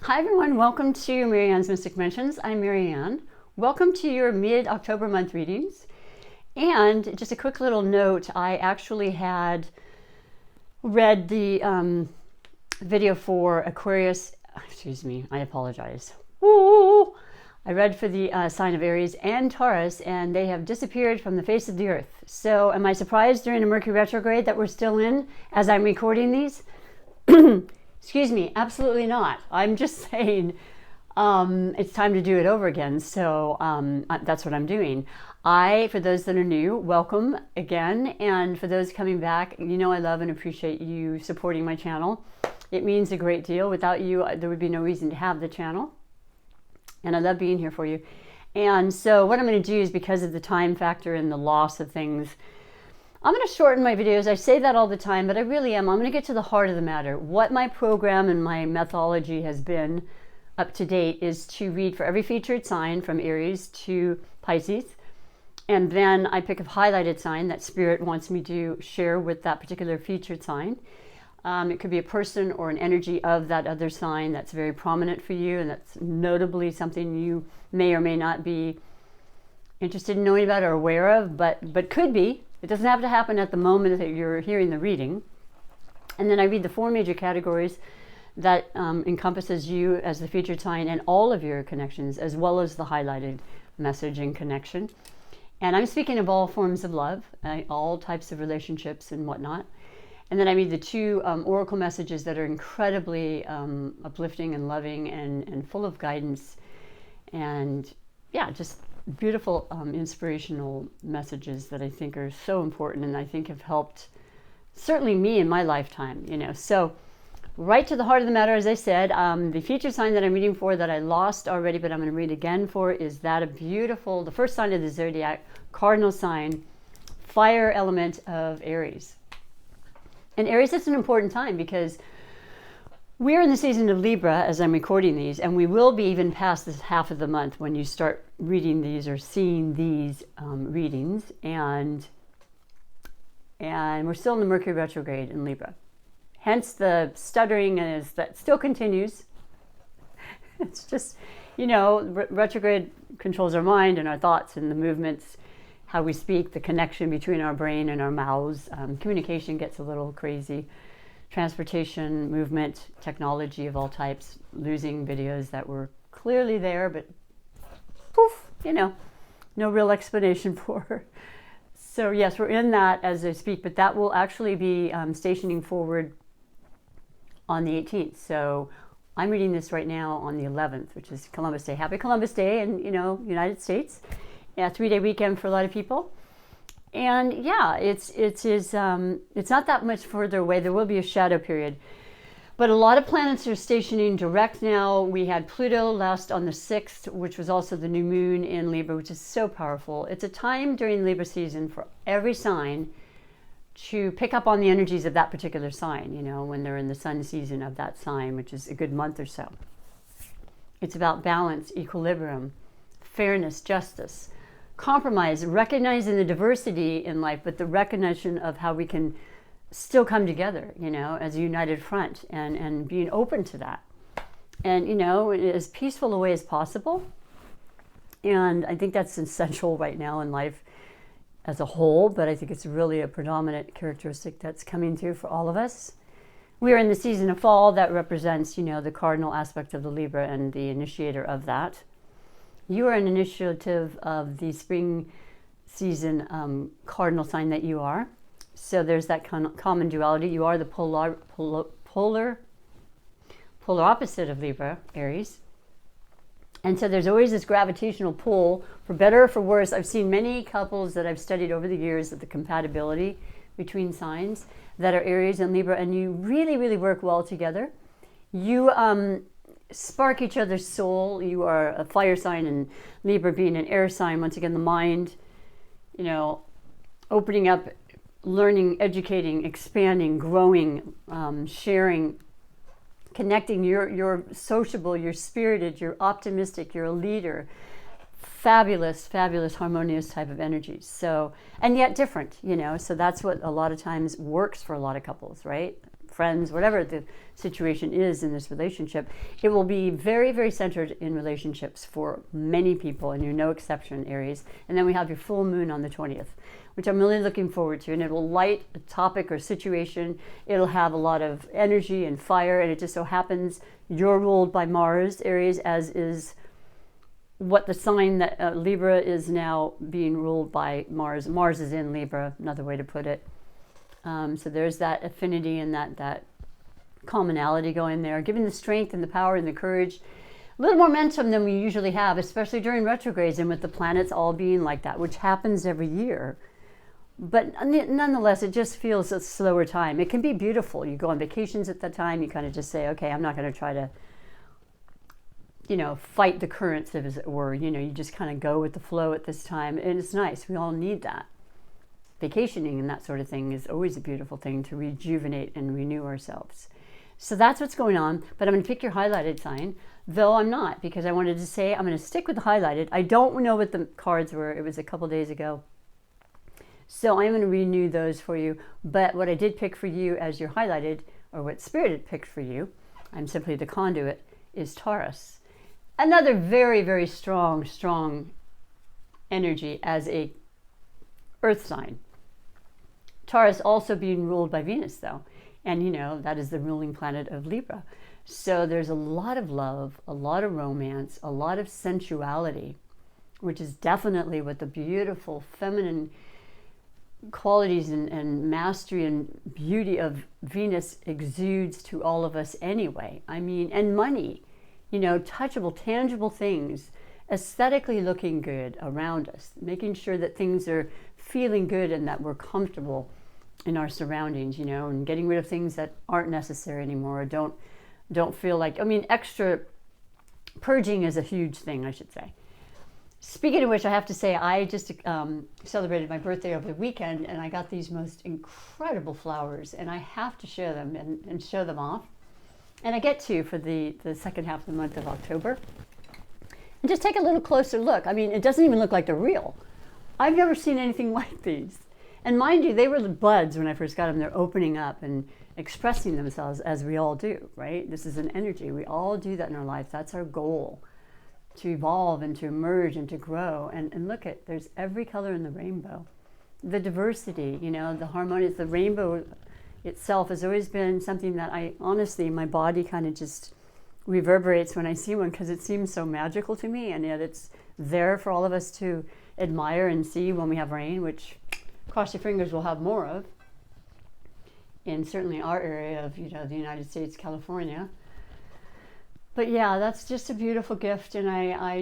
Hi everyone, welcome to Marianne's Mystic Mentions. I'm Marianne. Welcome to your mid-October month readings. And just a quick little note, I actually had read the video for Aquarius, excuse me, I apologize. Woo! I read for the sign of Aries and Taurus, and they have disappeared from the face of the earth. So am I surprised during a Mercury retrograde that we're still in as I'm recording these? Excuse me, absolutely not. I'm just saying it's time to do it over again. So that's what I'm doing. For those that are new, welcome again. And for those coming back, you know I love and appreciate you supporting my channel. It means a great deal. Without you, there would be no reason to have the channel. And I love being here for you. And so what I'm going to do is, because of the time factor and the loss of things, I'm going to shorten my videos. I say that all the time, but I really am. I'm going to get to the heart of the matter. What my program and my methodology has been up to date is to read for every featured sign from Aries to Pisces. And then I pick a highlighted sign that Spirit wants me to share with that particular featured sign. It could be a person or an energy of that other sign that's very prominent for you, and that's notably something you may or may not be interested in knowing about or aware of, but could be. It doesn't have to happen at the moment that you're hearing the reading. And then I read the four major categories that encompasses you as the featured sign and all of your connections, as well as the highlighted message and connection. And I'm speaking of all forms of love, all types of relationships and whatnot. And then I read the two oracle messages that are incredibly uplifting and loving and full of guidance. And yeah, just beautiful inspirational messages that I think are so important, and I think have helped certainly me in my lifetime, you know. So right to the heart of the matter, as I said, the featured sign that I'm reading for that I lost already, but I'm going to read again for, is that a beautiful, the first sign of the zodiac, cardinal sign, fire element of Aries. And Aries is an important time because we're in the season of Libra as I'm recording these, and we will be even past this half of the month when you start reading these or seeing these readings, and we're still in the Mercury retrograde in Libra. Hence the stuttering that still continues. It's just, you know, retrograde controls our mind and our thoughts and the movements, how we speak, the connection between our brain and our mouths. Communication gets a little crazy. Transportation, movement, technology of all types, losing videos that were clearly there, but poof, you know, no real explanation for. So yes, we're in that as I speak, but that will actually be stationing forward on the 18th. So I'm reading this right now on the 11th, which is Columbus Day. Happy Columbus Day in, you know, United States. Yeah, 3-day weekend for a lot of people. And yeah, it's not that much further away. There will be a shadow period. But a lot of planets are stationing direct now. We had Pluto last on the 6th, which was also the new moon in Libra, which is so powerful. It's a time during Libra season for every sign to pick up on the energies of that particular sign, you know, when they're in the sun season of that sign, which is a good month or so. It's about balance, equilibrium, fairness, justice, compromise, recognizing the diversity in life, but the recognition of how we can still come together, you know, as a united front, and being open to that. And, you know, as peaceful a way as possible. And I think that's essential right now in life as a whole, but I think it's really a predominant characteristic that's coming through for all of us. We are in the season of fall that represents, you know, the cardinal aspect of the Libra and the initiator of that. You are an initiative of the spring season cardinal sign that you are. So there's that common duality. You are the polar opposite of Libra, Aries. And so there's always this gravitational pull, for better or for worse. I've seen many couples that I've studied over the years of the compatibility between signs that are Aries and Libra, and you really, really work well together. You spark each other's soul. You are a fire sign, and Libra being an air sign. Once again, the mind, you know, opening up, learning, educating, expanding, growing, sharing, connecting. You're sociable, you're spirited, you're optimistic, you're a leader. Fabulous, fabulous, harmonious type of energies. So, and yet different, you know, so that's what a lot of times works for a lot of couples, right? friends, whatever the situation is in this relationship. It will be very, very centered in relationships for many people, and you're no exception, Aries. And then we have your full moon on the 20th, which I'm really looking forward to. And it will light a topic or situation. It'll have a lot of energy and fire, and it just so happens you're ruled by Mars, Aries, as is what the sign that Libra is now being ruled by Mars. Mars is in Libra, another way to put it. So there's that affinity and that commonality going there, giving the strength and the power and the courage, a little more momentum than we usually have, especially during retrogrades and with the planets all being like that, which happens every year. But nonetheless, it just feels a slower time. It can be beautiful. You go on vacations at that time, you kind of just say, okay, I'm not going to try to, fight the currents, as it were. You just kind of go with the flow at this time. And it's nice. We all need that. Vacationing and that sort of thing is always a beautiful thing to rejuvenate and renew ourselves. So that's what's going on. But I'm going to pick your highlighted sign, though I'm not, because I wanted to say I'm going to stick with the highlighted. I don't know what the cards were. It was a couple days ago. So I'm going to renew those for you. But what I did pick for you as your highlighted, or what Spirit had picked for you, I'm simply the conduit, is Taurus. Another very, very strong energy as a earth sign. Taurus also being ruled by Venus, though. And, that is the ruling planet of Libra. So there's a lot of love, a lot of romance, a lot of sensuality, which is definitely what the beautiful feminine qualities and mastery and beauty of Venus exudes to all of us anyway. And money, touchable, tangible things, aesthetically looking good around us, making sure that things are feeling good and that we're comfortable in our surroundings, and getting rid of things that aren't necessary anymore, or don't feel like, extra purging is a huge thing, I should say. Speaking of which, I have to say, I just celebrated my birthday over the weekend, and I got these most incredible flowers, and I have to share them and show them off. And I get to for the second half of the month of October. And just take a little closer look. It doesn't even look like they're real. I've never seen anything like these. And mind you, they were the buds when I first got them. They're opening up and expressing themselves, as we all do, right? This is an energy. We all do that in our life. That's our goal, to evolve and to emerge and to grow. And look there's every color in the rainbow. The diversity, the harmonious, the rainbow itself has always been something that my body kind of just reverberates when I see one, because it seems so magical to me, and yet it's there for all of us to admire and see when we have rain, which, cross your fingers, we'll have more of in certainly our area of the United States, California. But yeah, that's just a beautiful gift, and I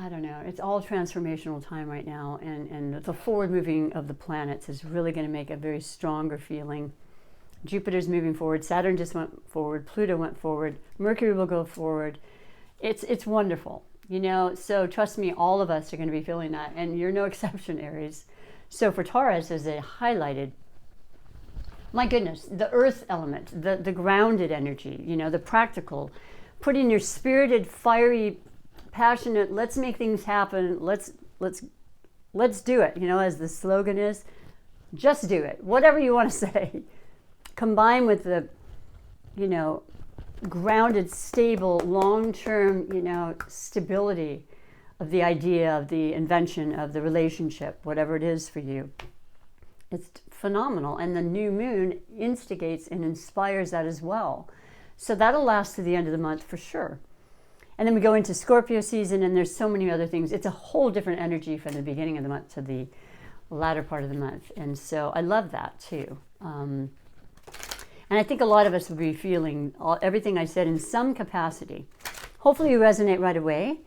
don't know, it's all transformational time right now, and the forward moving of the planets is really going to make a very stronger feeling. Jupiter's moving forward, Saturn just went forward, Pluto went forward, Mercury will go forward. It's wonderful, so trust me, all of us are going to be feeling that, and you're no exception, Aries. So for Taurus, as a highlighted, my goodness, the earth element, the grounded energy, the practical, putting your spirited, fiery, passionate, let's make things happen, let's do it, as the slogan is, just do it, whatever you want to say, combined with the, grounded, stable, long-term, stability of the idea, of the invention, of the relationship, whatever it is for you. It's phenomenal. And the new moon instigates and inspires that as well. So that'll last to the end of the month for sure. And then we go into Scorpio season, and there's so many other things. It's a whole different energy from the beginning of the month to the latter part of the month. And so I love that too. And I think a lot of us will be feeling everything I said in some capacity. Hopefully you resonate right away.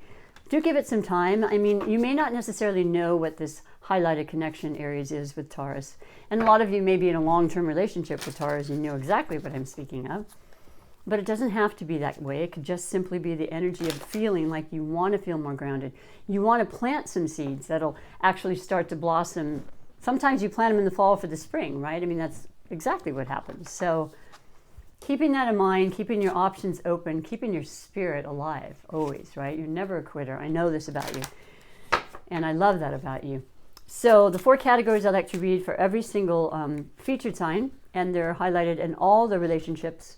Do give it some time. You may not necessarily know what this highlighted connection, Aries, is with Taurus. And a lot of you may be in a long-term relationship with Taurus. You know exactly what I'm speaking of. But it doesn't have to be that way. It could just simply be the energy of feeling like you want to feel more grounded. You want to plant some seeds that'll actually start to blossom. Sometimes you plant them in the fall for the spring, right? That's exactly what happens. So keeping that in mind, keeping your options open, keeping your spirit alive always, right? You're never a quitter. I know this about you. And I love that about you. So the 4 categories I like to read for every single featured sign and they're highlighted in all the relationships,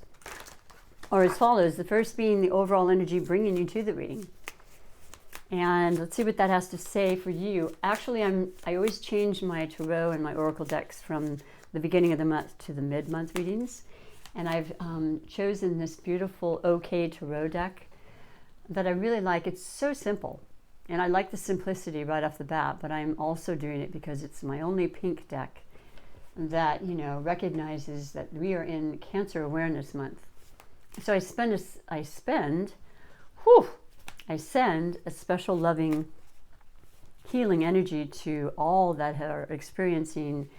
are as follows. The first being the overall energy bringing you to the reading. And let's see what that has to say for you. Actually, I always change my tarot and my oracle decks from the beginning of the month to the mid-month readings. And I've chosen this beautiful OK Tarot deck that I really like. It's so simple. And I like the simplicity right off the bat, but I'm also doing it because it's my only pink deck that, you know, recognizes that we are in Cancer Awareness Month. So I send a special loving healing energy to all that are experiencing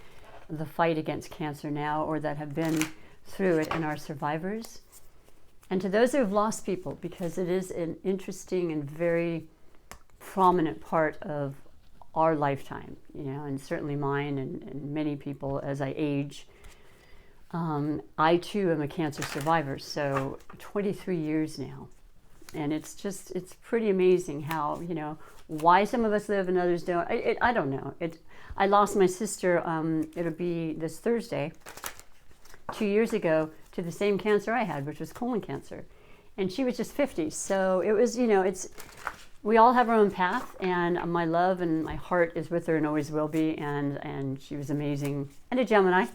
the fight against cancer now, or that have been through it and are survivors. And to those who have lost people, because it is an interesting and very prominent part of our lifetime, you know, and certainly mine and many people as I age. I too am a cancer survivor, so 23 years now. And it's pretty amazing how, you know, why some of us live and others don't. I don't know. I lost my sister, it'll be this Thursday, 2 years ago, to the same cancer I had, which was colon cancer. And she was just 50. So it was, you know, we all have our own path, and my love and my heart is with her and always will be. And she was amazing, and a Gemini.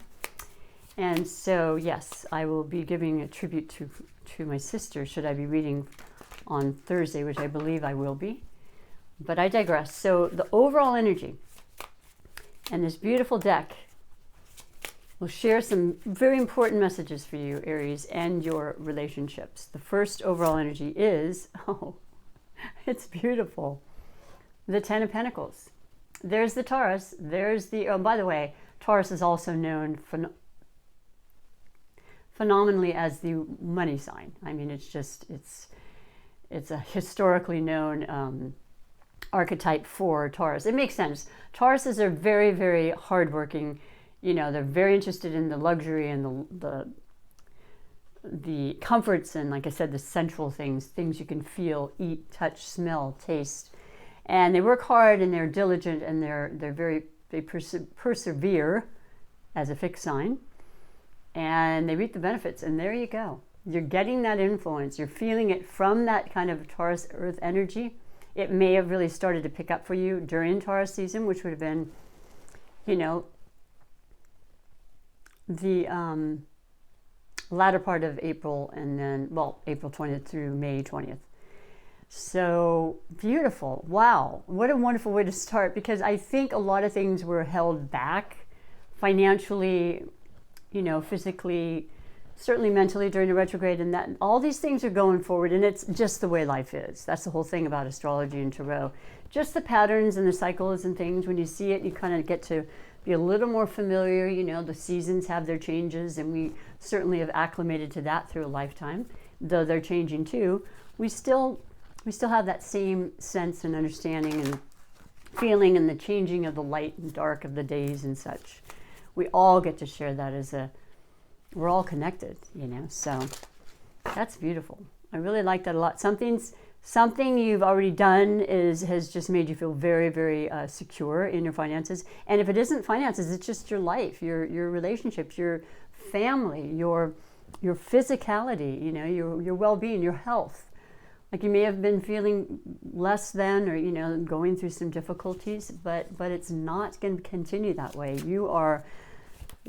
And so, yes, I will be giving a tribute to my sister, should I be reading on Thursday, which I believe I will be. But I digress. So the overall energy and this beautiful deck will share some very important messages for you, Aries, and your relationships. The first overall energy is, oh, it's beautiful, the Ten of Pentacles. There's the Taurus. There's the, oh, by the way, Taurus is also known phenomenally as the money sign. I mean, it's a historically known archetype for Taurus. It makes sense. Tauruses are very, very hardworking. You know, they're very interested in the luxury and the comforts, and like I said, the sensual things you can feel, eat, touch, smell, taste. And they work hard, and they're diligent, and they persevere as a fixed sign, and they reap the benefits. And there you go. You're getting that influence. You're feeling it from that kind of Taurus earth energy. It may have really started to pick up for you during Taurus season, which would have been, you know, the latter part of April, and then, well, April 20th through May 20th. So beautiful. Wow. What a wonderful way to start, because I think a lot of things were held back financially, you know, physically, certainly mentally during the retrograde, and that all these things are going forward, and it's just the way life is. That's the whole thing about astrology and tarot. Just the patterns and the cycles and things. When you see it, you kind of get to be a little more familiar. You know, the seasons have their changes, and we certainly have acclimated to that through a lifetime. Though they're changing too, we still have that same sense and understanding and feeling, and the changing of the light and dark of the days and such. We all get to share that we're all connected, you know. So that's beautiful. I really like that a lot. Something you've already done has just made you feel very, very secure in your finances. And if it isn't finances, it's just your life, your relationships, your family, your physicality, you know, your well-being, your health. Like, you may have been feeling less than, or, you know, going through some difficulties, but it's not going to continue that way. You are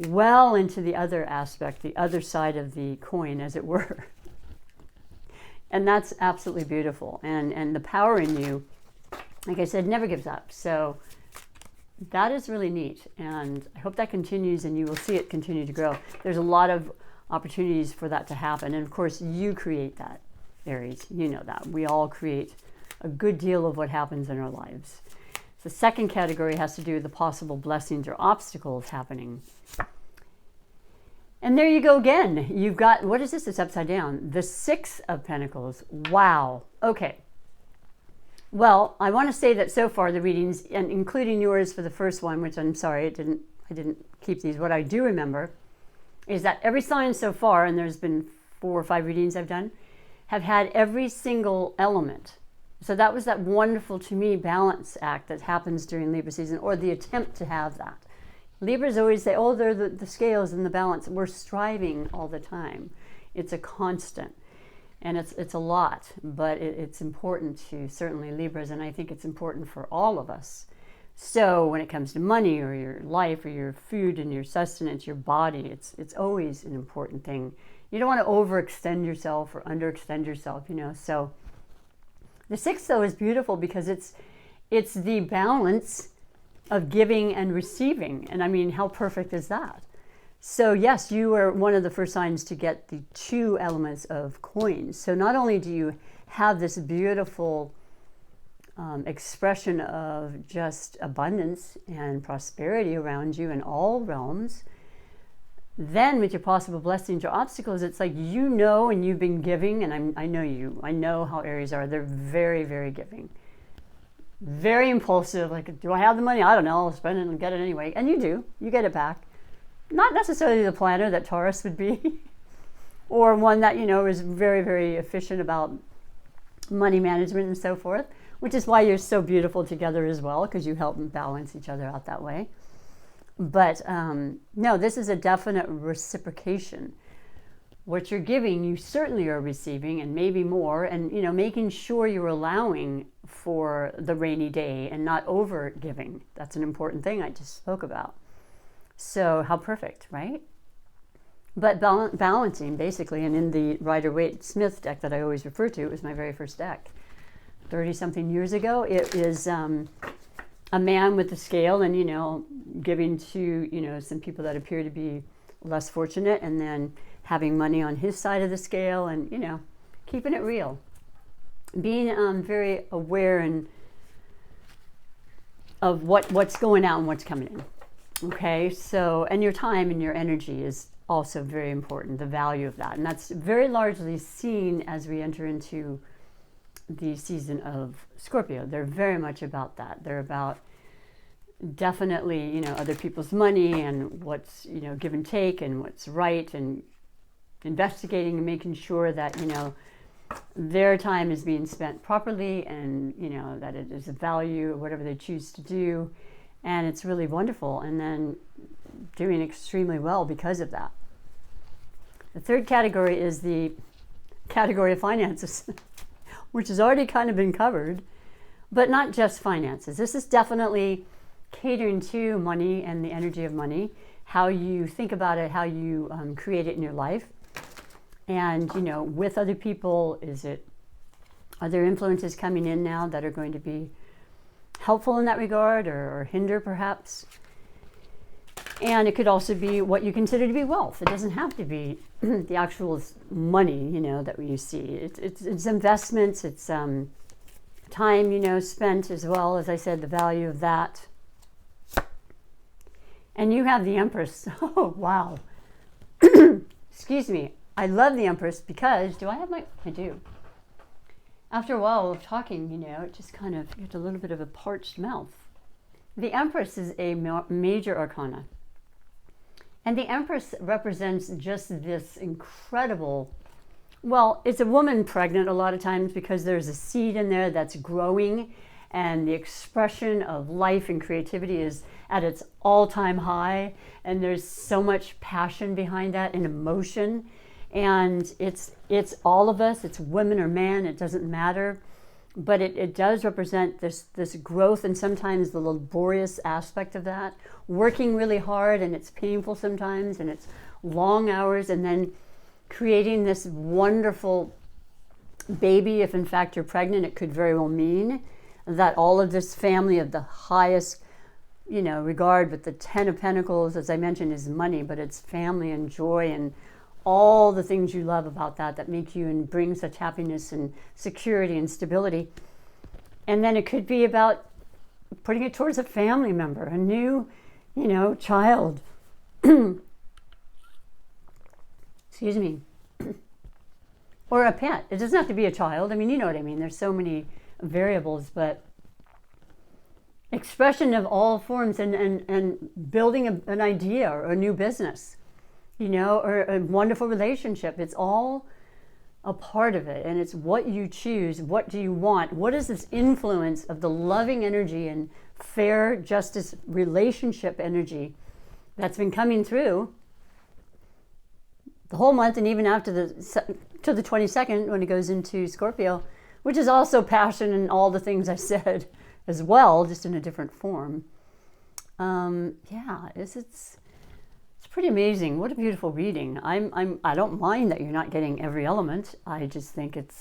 well into the other aspect, the other side of the coin, as it were. And that's absolutely beautiful. And the power in you, like I said, never gives up. So that is really neat. And I hope that continues, and you will see it continue to grow. There's a lot of opportunities for that to happen. And of course, you create that, Aries. You know that. We all create a good deal of what happens in our lives. The second category has to do with the possible blessings or obstacles happening. And there you go again. You've got, what is this? It's upside down. The Six of Pentacles. Wow. Okay. Well, I want to say that so far the readings, and including yours for the first one, which I'm sorry, I didn't keep these. What I do remember is that every sign so far, and there's been 4 or 5 readings I've done, have had every single element. So that was that wonderful, to me, balance act that happens during Libra season, or the attempt to have that. Libras always say, oh, they're the scales and the balance. We're striving all the time. It's a constant. And it's a lot, but it's important to certainly Libras, and I think it's important for all of us. So when it comes to money or your life or your food and your sustenance, your body, it's always an important thing. You don't want to overextend yourself or underextend yourself, you know. So the 6th, though, is beautiful because it's the balance of giving and receiving. And I mean, how perfect is that? So yes, you are one of the first signs to get the 2 elements of coins. So not only do you have this beautiful expression of just abundance and prosperity around you in all realms, then with your possible blessings or obstacles, it's like, you know, and you've been giving, and I know you. I know how Aries are. They're very, very giving. Very impulsive. Like, do I have the money? I don't know. I'll spend it and get it anyway. And you do. You get it back. Not necessarily the planner that Taurus would be, or one that, you know, is very, very efficient about money management and so forth, which is why you're so beautiful together as well, because you help balance each other out that way. But no, this is a definite reciprocation. What you're giving, you certainly are receiving, and maybe more, and, you know, making sure you're allowing for the rainy day and not over giving. That's an important thing I just spoke about. So how perfect, right? But balancing, basically, and in the Rider-Waite-Smith deck that I always refer to, it was my very first deck 30-something years ago. It is a man with the scale and, you know, giving to, you know, some people that appear to be less fortunate, and then having money on his side of the scale, and, you know, keeping it real. Being very aware and of what's going out and what's coming in. Okay, so, and your time and your energy is also very important, the value of that. And that's very largely seen as we enter into the season of Scorpio. They're very much about that. They're about definitely, you know, other people's money and what's, you know, give and take and what's right, and investigating and making sure that, you know, their time is being spent properly, and, you know, that it is a value, whatever they choose to do. And it's really wonderful, and then doing extremely well because of that. The 3rd category is the category of finances, which has already kind of been covered, but not just finances. This is definitely catering to money and the energy of money, how you think about it, how you create it in your life. And, you know, with other people, are there influences coming in now that are going to be helpful in that regard, or hinder perhaps? And it could also be what you consider to be wealth. It doesn't have to be the actual money, you know, that you see. It's investments, it's time, you know, spent as well, as I said, the value of that. And you have the Empress. Oh, wow. Excuse me. I love the Empress because, I do. After a while of talking, you know, it just kind of gets a little bit of a parched mouth. The Empress is a major arcana. And the Empress represents just this incredible, well, it's a woman pregnant a lot of times, because there's a seed in there that's growing, and the expression of life and creativity is at its all-time high, and there's so much passion behind that and emotion. And it's all of us, it's women or man, it doesn't matter. But it does represent this growth, and sometimes the laborious aspect of that, working really hard, and it's painful sometimes, and it's long hours, and then creating this wonderful baby. If in fact you're pregnant, it could very well mean that all of this family of the highest, you know, regard, with the 10 of Pentacles, as I mentioned, is money, but it's family and joy and all the things you love about that make you and bring such happiness and security and stability. And then it could be about putting it towards a family member, a new, you know, child. Excuse me. Or a pet. It doesn't have to be a child. I mean, you know what I mean. There's so many variables, but expression of all forms, and building an idea or a new business, you know, or a wonderful relationship. It's all a part of it, and it's what you choose. What do you want? What is this influence of the loving energy and fair justice relationship energy that's been coming through the whole month, and even after till the 22nd when it goes into Scorpio, which is also passion and all the things I said as well, just in a different form. Yeah, it's pretty amazing. What a beautiful reading. I don't mind that you're not getting every element. I just think it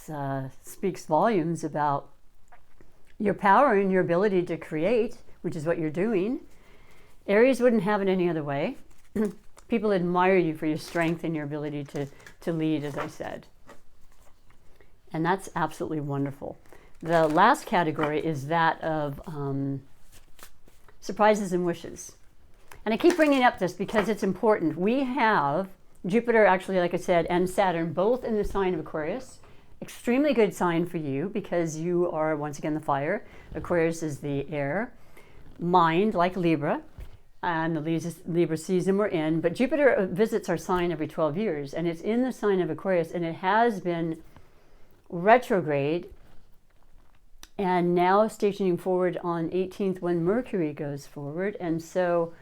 speaks volumes about your power and your ability to create, which is what you're doing. Aries wouldn't have it any other way. People admire you for your strength and your ability to lead, as I said. And that's absolutely wonderful. The last category is that of surprises and wishes. And I keep bringing up this because it's important. We have Jupiter, actually, like I said, and Saturn, both in the sign of Aquarius. Extremely good sign for you because you are, once again, the fire. Aquarius is the air. Mind, like Libra, and the Libra season we're in. But Jupiter visits our sign every 12 years, and it's in the sign of Aquarius, and it has been retrograde, and now stationing forward on 18th when Mercury goes forward. And so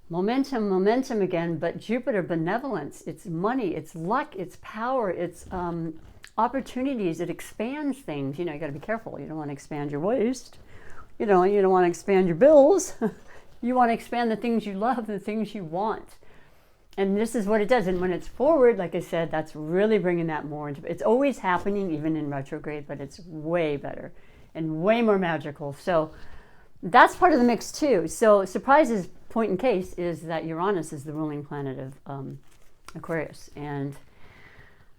momentum again, but Jupiter, benevolence, it's money, it's luck, it's power, it's opportunities. It expands things. You know, you got to be careful. You don't want to expand your waist. You don't want to expand your bills. You want to expand the things you love, the things you want. And this is what it does. And when it's forward, like I said, that's really bringing that more into it. It's always happening, even in retrograde, but it's way better and way more magical. So that's part of the mix too. So surprises, point in case, is that Uranus is the ruling planet of Aquarius. And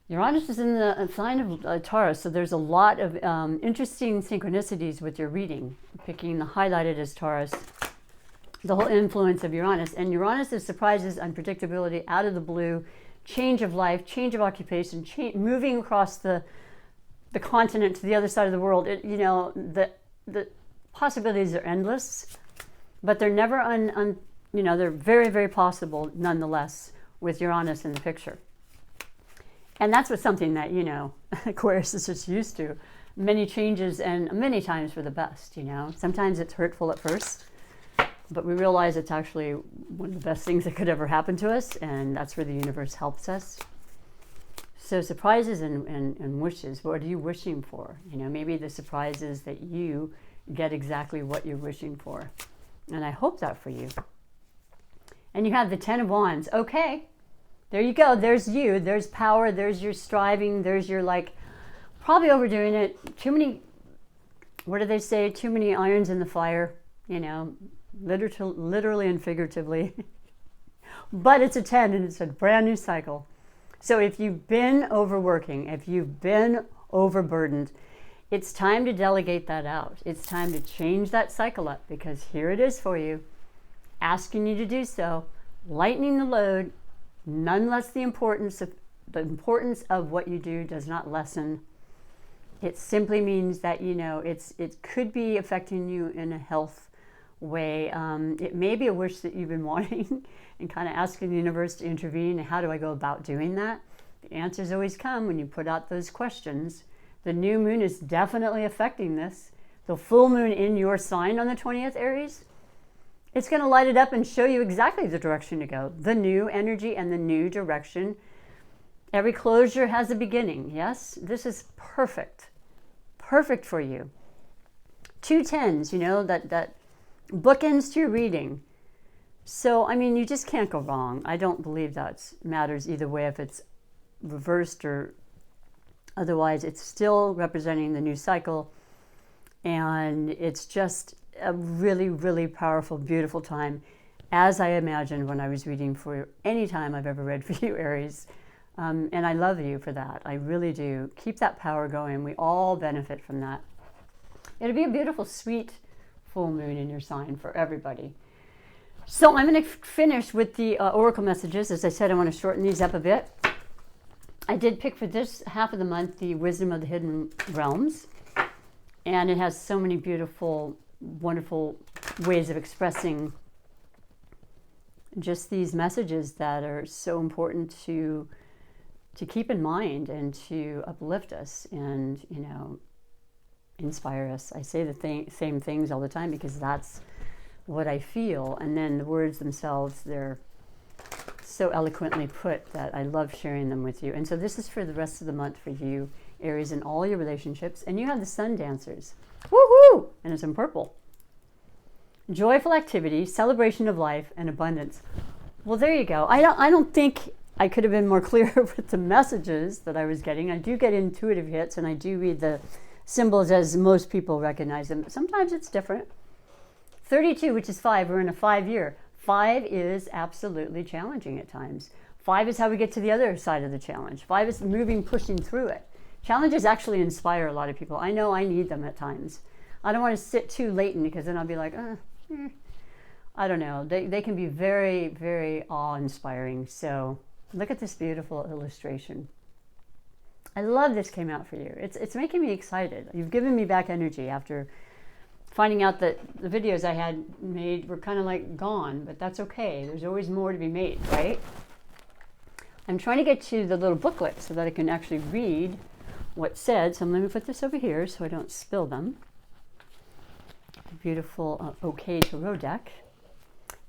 Uranus is in the sign of Taurus. So there's a lot of interesting synchronicities with your reading, picking the highlighted as Taurus, the whole influence of Uranus. And Uranus is surprises, unpredictability, out of the blue, change of life, change of occupation, moving across the continent to the other side of the world. The possibilities are endless, but they're never they're very, very possible nonetheless with Uranus in the picture. And that's what's something that, Aquarius is just used to. Many changes, and many times for the best, Sometimes it's hurtful at first, but we realize it's actually one of the best things that could ever happen to us, and that's where the universe helps us. So surprises and wishes, what are you wishing for? Maybe the surprise is that you get exactly what you're wishing for. And I hope that for you. And you have the 10 of Wands. Okay, there you go. There's you. There's power. There's your striving. There's your, probably overdoing it. Too many, what do they say? Too many irons in the fire, literally and figuratively. But it's a 10 and it's a brand new cycle. So if you've been overworking, if you've been overburdened, it's time to delegate that out. It's time to change that cycle up, because here it is for you, asking you to do so, lightening the load. Nonetheless, the importance of what you do does not lessen. It simply means that, it could be affecting you in a health way. It may be a wish that you've been wanting and kind of asking the universe to intervene. How do I go about doing that? The answers always come when you put out those questions. The new moon is definitely affecting this. The full moon in your sign on the 20th, Aries, it's going to light it up and show you exactly the direction to go. The new energy and the new direction. Every closure has a beginning. Yes, this is perfect. Perfect for you. 2 10s, that bookends to your reading. So, you just can't go wrong. I don't believe that matters either way, if it's reversed or otherwise. It's still representing the new cycle. And it's just a really, really powerful, beautiful time, as I imagined when I was reading for any time I've ever read for you, Aries. And I love you for that. I really do. Keep that power going. We all benefit from that. It'll be a beautiful, sweet full moon in your sign for everybody. So I'm going to finish with the oracle messages. As I said, I want to shorten these up a bit. I did pick for this half of the month the Wisdom of the Hidden Realms. And it has so many beautiful, wonderful ways of expressing just these messages that are so important to keep in mind and to uplift us and, inspire us. I say the same things all the time because that's what I feel. And then the words themselves, they're so eloquently put that I love sharing them with you. And so this is for the rest of the month for you, Aries, in all your relationships. And you have the Sun Dancers. Woohoo! And it's in purple. Joyful activity, celebration of life, and abundance. Well, there you go. I don't think I could have been more clear with the messages that I was getting. I do get intuitive hits, and I do read the symbols as most people recognize them. But sometimes it's different. 32, which is 5, we're in a 5-year. 5 is absolutely challenging at times. 5 is how we get to the other side of the challenge. 5 is moving, pushing through it. Challenges actually inspire a lot of people. I know I need them at times. I don't want to sit too latent because then I'll be like, I don't know. They can be very, very awe-inspiring. So look at this beautiful illustration. I love this came out for you. It's making me excited. You've given me back energy after finding out that the videos I had made were kind of like gone, but that's okay. There's always more to be made, right? I'm trying to get to the little booklet so that I can actually read what's said. So let me put this over here so I don't spill them. A beautiful OK Tarot deck.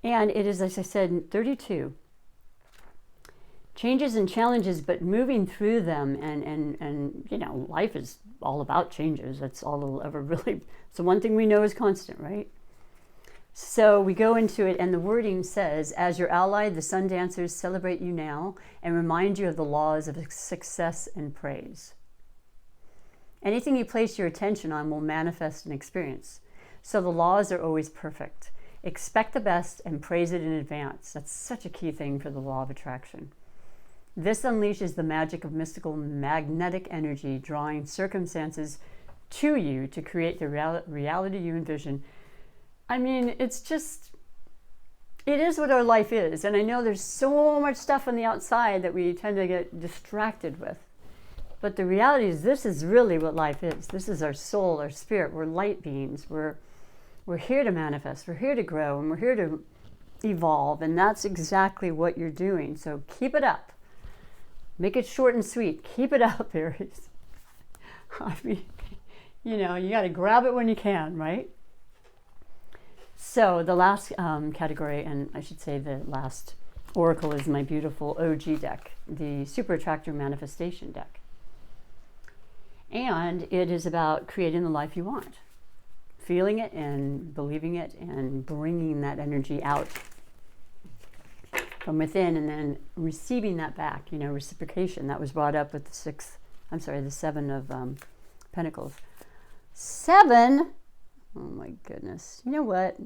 And it is, as I said, 32. Changes and challenges, but moving through them, and you know, life is all about changes. That's all it'll ever really, so one thing we know is constant, right? So we go into it, and the wording says, as your ally, the Sun Dancers celebrate you now and remind you of the laws of success and praise. Anything you place your attention on will manifest and experience. So the laws are always perfect. Expect the best and praise it in advance. That's such a key thing for the law of attraction. This unleashes the magic of mystical magnetic energy, drawing circumstances to you to create the reality you envision. I mean, it's just, it is what our life is. And I know there's so much stuff on the outside that we tend to get distracted with. But the reality is, this is really what life is. This is our soul, our spirit. We're light beings. We're here to manifest. We're here to grow, and we're here to evolve. And that's exactly what you're doing. So keep it up. Make it short and sweet. Keep it up, Aries. I mean, you know, you got to grab it when you can, right? So the last category, and I should say the last oracle, is my beautiful OG deck, the Super Attractor Manifestation deck. And it is about creating the life you want. Feeling it and believing it and bringing that energy out from within, and then receiving that back, you know, reciprocation. That was brought up with the 7 of Pentacles. 7, oh my goodness. You know what?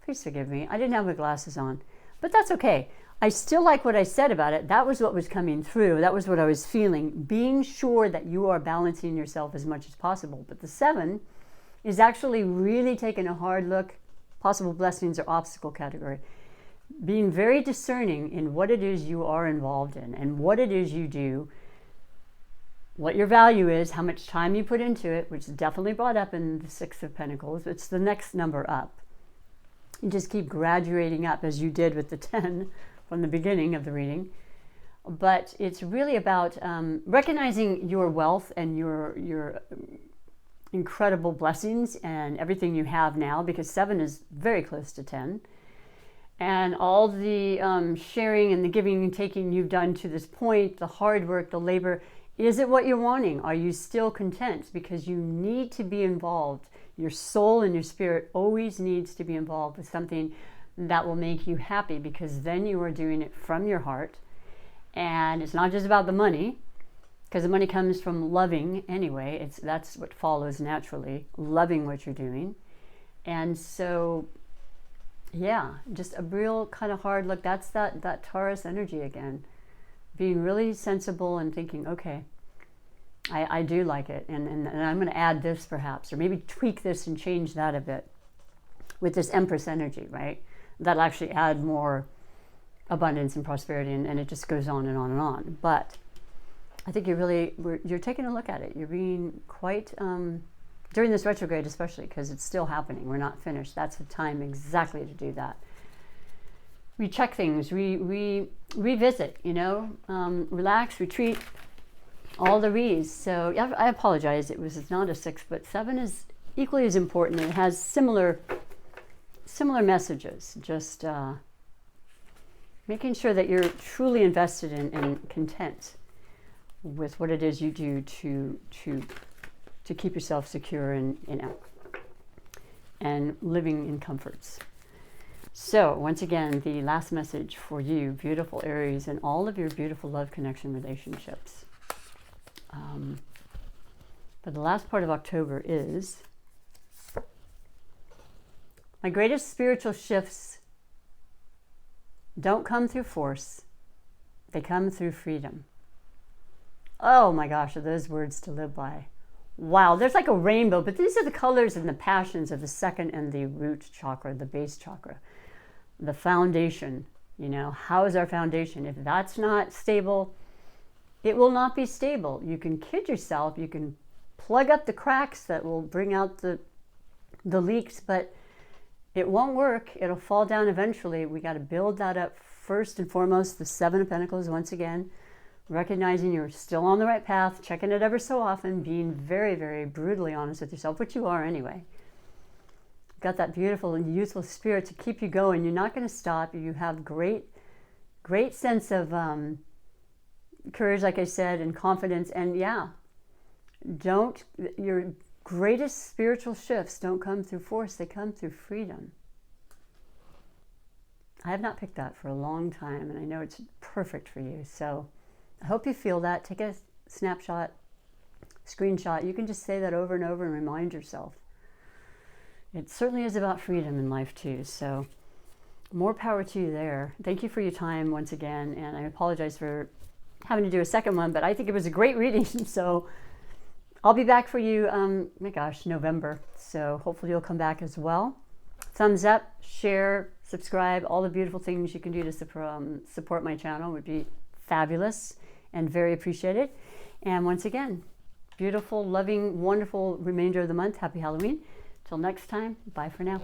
Please forgive me. I didn't have my glasses on, but that's okay. I still like what I said about it. That was what was coming through. That was what I was feeling. Being sure that you are balancing yourself as much as possible. But the 7 is actually really taking a hard look, possible blessings or obstacle category. Being very discerning in what it is you are involved in and what it is you do, what your value is, how much time you put into it, which is definitely brought up in the 6 of Pentacles. It's the next number up. You just keep graduating up as you did with the 10 from the beginning of the reading. But it's really about recognizing your wealth and your incredible blessings and everything you have now, because 7 is very close to 10. And all the sharing and the giving and taking you've done to this point, the hard work, the labor, is it what you're wanting? Are you still content? Because you need to be involved. Your soul and your spirit always needs to be involved with something that will make you happy, because then you are doing it from your heart. And it's not just about the money, because the money comes from loving anyway. That's what follows naturally, loving what you're doing. And so, yeah, just a real kind of hard look. That's that Taurus energy again. Being really sensible and thinking, okay, I do like it. And I'm going to add this perhaps, or maybe tweak this and change that a bit with this Empress energy, right? That'll actually add more abundance and prosperity, and it just goes on and on and on. But I think you're taking a look at it. You're being quite, during this retrograde especially, because it's still happening. We're not finished. That's the time exactly to do that. We check things, we revisit, you know, relax, retreat, all the Res. So yeah, I apologize. It's not a 6, but 7 is equally as important. It has similar similar messages, just making sure that you're truly invested in and content with what it is you do to keep yourself secure and living in comforts. So once again, the last message for you, beautiful Aries, and all of your beautiful love connection relationships. But the last part of October is, my greatest spiritual shifts don't come through force, they come through freedom. Oh my gosh, are those words to live by. Wow, there's like a rainbow, but these are the colors and the passions of the second and the root chakra, the base chakra, the foundation. You know, how is our foundation? If that's not stable, it will not be stable. You can kid yourself, you can plug up the cracks that will bring out the leaks, but it won't work. It'll fall down eventually. We got to build that up first and foremost. The Seven of Pentacles, once again, recognizing you're still on the right path, checking it ever so often, being very, very brutally honest with yourself, which you are anyway. Got that beautiful and youthful spirit to keep you going. You're not going to stop. You have great sense of courage, like I said, and confidence. And yeah, your greatest spiritual shifts don't come through force, they come through freedom. I have not picked that for a long time, and I know it's perfect for you. So I hope you feel that. Take a snapshot, screenshot. You can just say that over and over and remind yourself. It certainly is about freedom in life too. So more power to you there. Thank you for your time once again, and I apologize for having to do a second one, but I think it was a great reading. So I'll be back for you, my gosh, November. So hopefully you'll come back as well. Thumbs up, share, subscribe, all the beautiful things you can do to support my channel would be fabulous and very appreciated. And once again, beautiful, loving, wonderful remainder of the month. Happy Halloween. Till next time, bye for now.